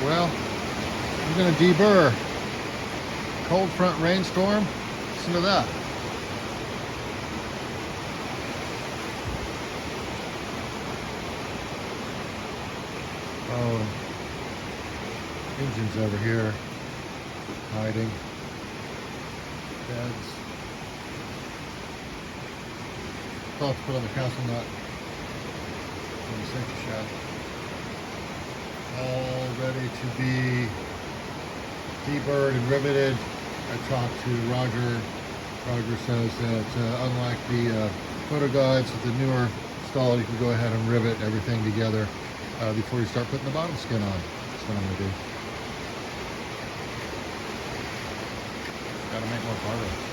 Well, I'm gonna deburr. Cold front rainstorm. Listen to that. Oh, engine's over here hiding. Beds. I'll have to put on the castle nut on the safety shaft. All ready to be deburred and riveted. I talked to Roger. Roger says that unlike the photo guides with the newer stall, you can go ahead and rivet everything together before you start putting the bottom skin on. That's what I'm going to do. Got to make more cargo.